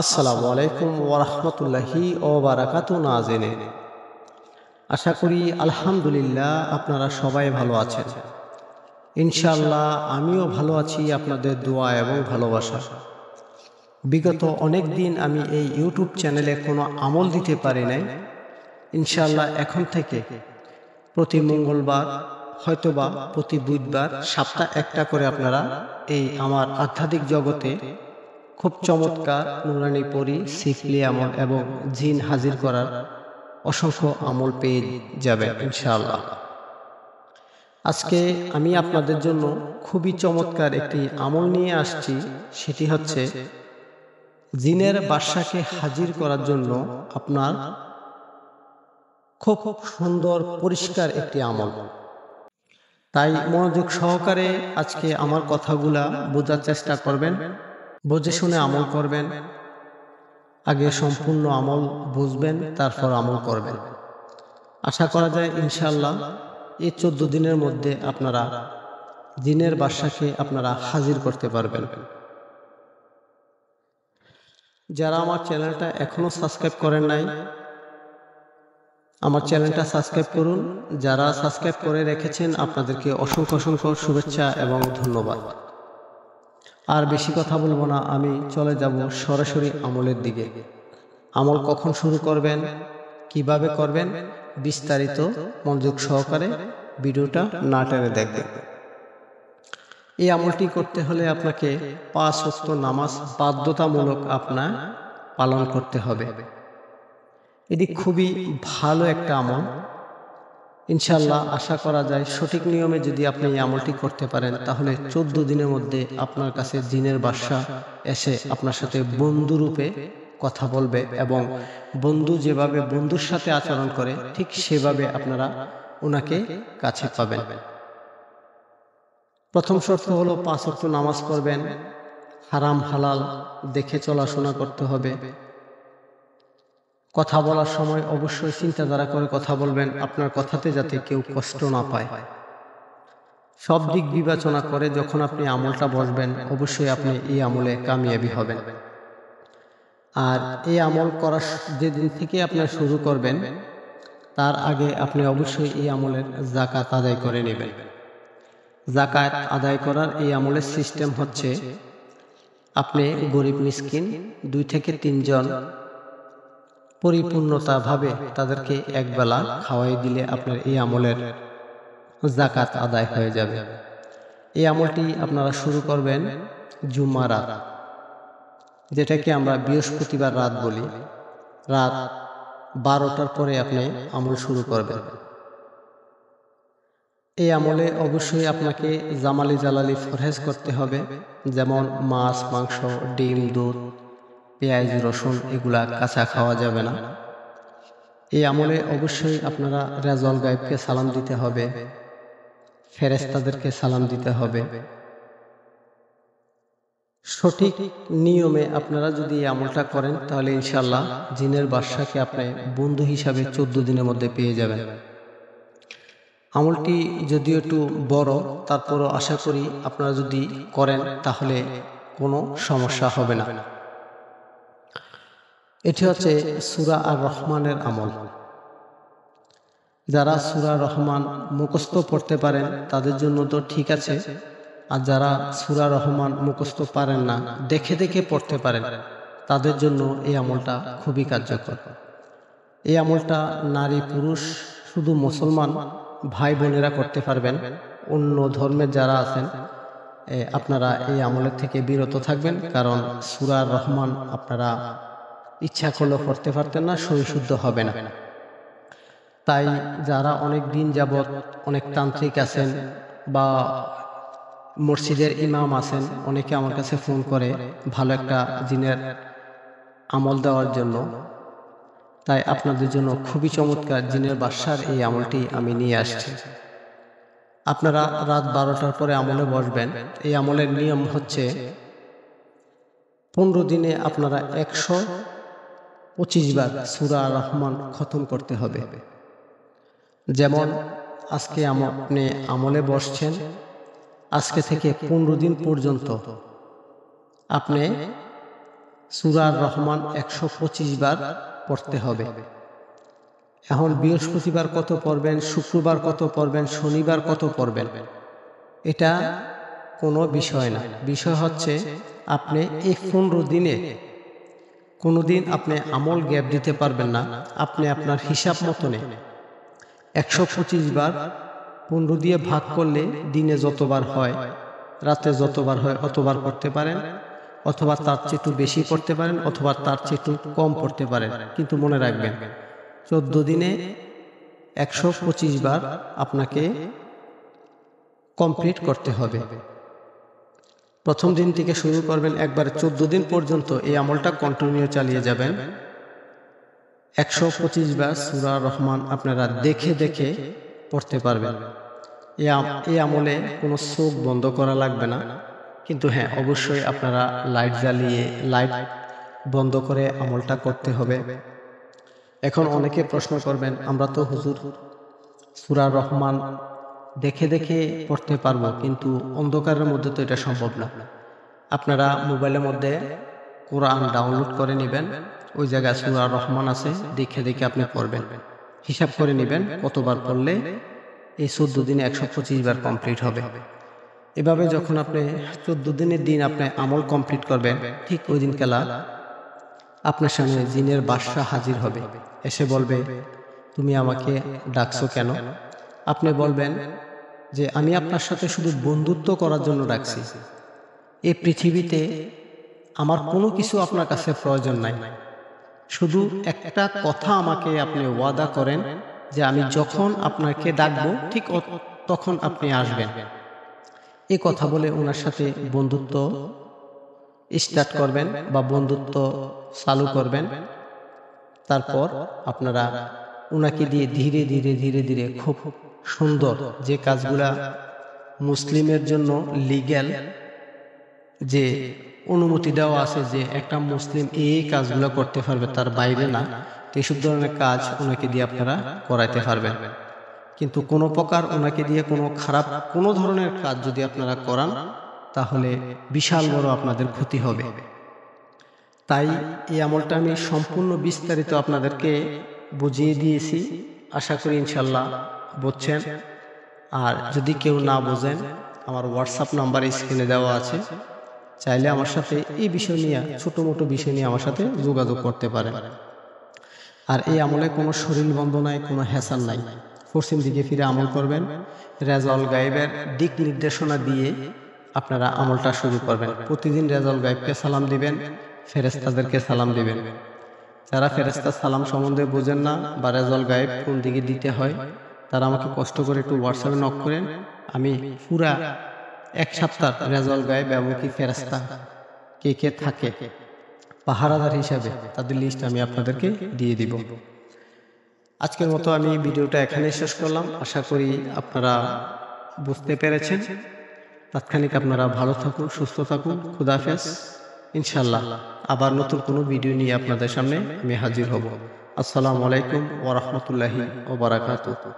আসসালামু আলাইকুম ওরহমতুল্লাহি ওবারাকাতু নাজিরিন। আশা করি আলহামদুলিল্লাহ আপনারা সবাই ভালো আছেন। ইনশাআল্লাহ আমিও ভালো আছি আপনাদের দোয়া এবং ভালোবাসা। বিগত অনেক দিন আমি এই ইউটিউব চ্যানেলে কোনো আমল দিতে পারি নাই। ইনশাআল্লাহ এখন থেকে প্রতি মঙ্গলবার হয়তোবা প্রতি বুধবার সপ্তাহে একটা করে আপনারা এই আমার আধ্যাত্মিক জগতে খুব চমৎকার নুরানি পরি সিফলি আমল এবং জিন হাজির করার অসংখ্য আমল পেয়ে যাবেন ইনশাআল্লাহ। আজকে আমি আপনাদের জন্য খুবই চমৎকার একটি আমল নিয়ে আসছি। সেটি হচ্ছে জিনের বাদশাকে হাজির করার জন্য আপনার খুব সুন্দর পরিষ্কার একটি আমল। তাই মনোযোগ সহকারে আজকে আমার কথাগুলা বোঝার চেষ্টা করবেন, বুঝে শুনে আমল করবেন। আগে সম্পূর্ণ আমল বুঝবেন, তারপর আমল করবেন। আশা করা যায় ইনশাআল্লাহ এই 14 দিনের মধ্যে আপনারা জিনের বাদশাকে আপনারা হাজির করতে পারবেন। যারা আমার চ্যানেলটা এখনো সাবস্ক্রাইব করেন নাই, আমার চ্যানেলটা সাবস্ক্রাইব করুন। যারা সাবস্ক্রাইব করে রেখেছেন আপনাদেরকে অসংখ্য অসংখ্য শুভেচ্ছা এবং ধন্যবাদ। আর বেশি কথা বলবো না, আমি চলে যাব সরাসরি আমলের দিকে। আমল কখন শুরু করবেন, কিভাবে করবেন, বিস্তারিত মনোযোগ সহকারে ভিডিওটা না টেনে দেখবেন। এই আমলটি করতে হলে আপনাকে 5 ওয়াক্ত নামাজ বাধ্যতামূলক আপনার পালন করতে হবে। এটি খুবই ভালো একটা আমল। ইনশাআল্লাহ আশা করা যায় সঠিক নিয়মে যদি আপনি এই আমলটি করতে পারেন তাহলে 14 দিনের মধ্যে আপনার কাছে জিনের বাদশা এসে আপনার সাথে বন্ধুরূপে কথা বলবে এবং বন্ধু যেভাবে বন্ধুর সাথে আচরণ করে ঠিক সেভাবে আপনারা ওনাকে কাছে পাবেন। প্রথম শর্ত হলো 5 ওয়াক্ত নামাজ পড়বেন, হারাম হালাল দেখে চলাশোনা করতে হবে। কথা বলার সময় অবশ্যই চিন্তাধারা করে কথা বলবেন, আপনার কথাতে যাতে কেউ কষ্ট না পায়। সব দিক বিবেচনা করে যখন আপনি আমলটা বসবেন অবশ্যই আপনি এই আমলে কামিয়াবি হবেন। আর এই আমল করার যেদিন থেকে আপনি শুরু করবেন তার আগে আপনি অবশ্যই এই আমলের যাকাত আদায় করে নেবেন। যাকাত আদায় করার এই আমলের সিস্টেম হচ্ছে আপনি গরিব মিসকিন 2 থেকে 3 জন পরিপূর্ণতা ভাবে তাদেরকে একবেলা খাওয়াই দিলে আপনার এই আমলের যাকাত আদায় হয়ে যাবে। এই আমলটি আপনারা শুরু করবেন জুম্মা রাত, যেটাকে আমরা বৃহস্পতিবার রাত বলি। রাত 12টার পরে আপনি আমল শুরু করবেন। এই আমলে অবশ্যই আপনাকে জামালি জালালি ফরহেজ করতে হবে, যেমন মাছ মাংস ডিম দুধ পেঁয়াজ রসুন এগুলা কাঁচা খাওয়া যাবে না। এই আমলে অবশ্যই আপনারা রেজল গায়েবকে সালাম দিতে হবে, ফেরেশতাদেরকে সালাম দিতে হবে। সঠিক নিয়মে আপনারা যদি এই আমলটা করেন তাহলে ইনশাআল্লাহ জিনের বাদশাকে আপনি বন্ধু হিসাবে 14 দিনের মধ্যে পেয়ে যাবেন। আমলটি যদিও একটু বড়, তারপরও আশা করি আপনারা যদি করেন তাহলে কোনো সমস্যা হবে না। এটি হচ্ছে সূরা আর রহমানের আমল। যারা সূরা রহমান মুখস্থ পড়তে পারেন তাদের জন্য তো ঠিক আছে, আর যারা সূরা রহমান মুখস্থ পারেন না, দেখে দেখে পড়তে পারেন, তাদের জন্য এই আমলটা খুবই কার্যকর। এই আমলটা নারী পুরুষ শুধু মুসলমান ভাই বোনেরা করতে পারবেন। অন্য ধর্মের যারা আছেন আপনারা এই আমলের থেকে বিরত থাকবেন, কারণ সূরা রহমান আপনারা ইচ্ছা করলেও পড়তে পারতেন না, শরীরশুদ্ধ হবে না। তাই যারা অনেক দিন যাবৎ অনেক তান্ত্রিক আছেন বা মসজিদের ইমাম আছেন, অনেকে আমার কাছে ফোন করে ভালো একটা জিনের আমল দেওয়ার জন্য। তাই আপনাদের জন্য খুবই চমৎকার জিনের বাদশার এই আমলটি আমি নিয়ে আসছি। আপনারা রাত 12টার পরে আমলে বসবেন। এই আমলের নিয়ম হচ্ছে 15 দিনে আপনারা 125 বার সূরা রহমান খতম করতে হবে। যেমন আজকে আপনি আমলে বসছেন, আজকে থেকে 15 দিন পর্যন্ত আপনি সূরা রহমান 125 বার পড়তে হবে। এখন বৃহস্পতিবার কত পড়বেন, শুক্রবার কত পড়বেন, শনিবার কত পড়বেন, এটা কোনো বিষয় না। বিষয় হচ্ছে আপনি এই 15 দিনে কোনোদিন আপনি আমল গ্যাপ দিতে পারবেন না। আপনি আপনার হিসাব মতনে 125 বার 15 দিয়ে ভাগ করলে দিনে যতবার হয়, রাতে যতবার হয় অতবার পড়তে পারেন, অথবা তার চেয়ে একটু বেশি পড়তে পারেন, অথবা তার চেয়ে একটু কম পড়তে পারেন। কিন্তু মনে রাখবেন 14 দিনে 125 বার আপনাকে কমপ্লিট করতে হবে। প্রথম দিন থেকে শুরু করবেন, একবারে 14 দিন পর্যন্ত এই আমলটা কন্টিনিউ চালিয়ে যাবেন। 125 বার সূরা রহমান আপনারা দেখে দেখে পড়তে পারবেন। এই আমলে কোনো চোখ বন্ধ করা লাগবে না, কিন্তু হ্যাঁ, অবশ্যই আপনারা লাইট জ্বালিয়ে, লাইট বন্ধ করে আমলটা করতে হবে। এখন অনেকে প্রশ্ন করবেন, আমরা তো হুজুর সূরা রহমান দেখে দেখে পড়তে পারবো, কিন্তু অন্ধকারের মধ্যে তো এটা সম্ভব না। আপনারা মোবাইলের মধ্যে কোরআন ডাউনলোড করে নেবেন, ওই জায়গায় সূরা রহমান আছে, দেখে দেখে আপনি পড়বেন। হিসাব করে নেবেন কতবার পড়লে এই 14 দিনে 125 বার কমপ্লিট হবে। এভাবে যখন আপনি 14 দিনের দিন আপনি আমল কমপ্লিট করবেন, ঠিক ওই দিন কেলা আপনার সামনে জিনের বাদশা হাজির হবে। এসে বলবে, তুমি আমাকে ডাকছো কেন? আপনি বলবেন যে আমি আপনার সাথে শুধু বন্ধুত্ব করার জন্য ডাকছি। এই পৃথিবীতে আমার কোনো কিছু আপনার কাছে প্রয়োজন নাই, শুধু একটা কথা আমাকে আপনি ওয়াদা করেন যে আমি যখন আপনাকে ডাকবো ঠিক তখন আপনি আসবেন। এই কথা বলে ওনার সাথে বন্ধুত্ব স্টার্ট করবেন বা বন্ধুত্ব চালু করবেন। তারপর আপনারা ওনাকে দিয়ে ধীরে ধীরে ধীরে ধীরে খুব সুন্দর যে কাজগুলা মুসলিমের জন্য লিগ্যাল, যে অনুমতি দেওয়া আছে যে একটা মুসলিম এই কাজগুলো করতে পারবে, তার বাইরে না, এইসব ধরনের কাজ ওনাকে দিয়ে আপনারা করাইতে পারবেন। কিন্তু কোনো প্রকার ওনাকে দিয়ে কোনো খারাপ কোনো ধরনের কাজ যদি আপনারা করান, তাহলে বিশাল বড় আপনাদের ক্ষতি হবে। তাই এই আমলটা আমি সম্পূর্ণ বিস্তারিত আপনাদেরকে বুঝিয়ে দিয়েছি, আশা করি ইনশাল্লাহ বুঝছেন। আর যদি কেউ না বোঝেন, আমার হোয়াটসঅ্যাপ নাম্বার স্ক্রিনে দেওয়া আছে, চাইলে আমার সাথে এই বিষয় নিয়ে, ছোট মোটো বিষয় নিয়ে আমার সাথে যোগাযোগ করতে পারেন। আর এই আমলে কোনো শরীর বন্ধ নাই, কোনো হ্যাসাল নাই। পশ্চিম দিকে ফিরে আমল করবেন, রেজাউল গায়েবের দিক নির্দেশনা দিয়ে আপনারা আমলটা শুরু করবেন। প্রতিদিন রেজাউল গায়েবকে সালাম দিবেন, ফেরেশতাদেরকে সালাম দিবেন। যারা ফেরেশতার সালাম সম্বন্ধে বোঝেন না বা রেজাউল গায়েব কোন দিকে দিতে হয়, তারা আমাকে কষ্ট করে একটু হোয়াটসঅ্যাপে নক করেন। আমি পুরা এক সপ্তাহ রেজাউল গায়েব এবং কি ফেরেশতা কে কে থাকে পাহারাদার হিসাবে তাদের লিস্ট আমি আপনাদেরকে দিয়ে দিব। আজকের মতো আমি ভিডিওটা এখানে শেষ করলাম। আশা করি আপনারা বুঝতে পেরেছেন। তাৎক্ষণিক আপনারা ভালো থাকুন, সুস্থ থাকুন। খুদা হাফেজ। ইনশাল্লাহ আবার নতুন কোনো ভিডিও নিয়ে আপনাদের সামনে আমি হাজির হব। আসসালামু আলাইকুম ওয়া রাহমাতুল্লাহি ওয়া বারাকাতুহু।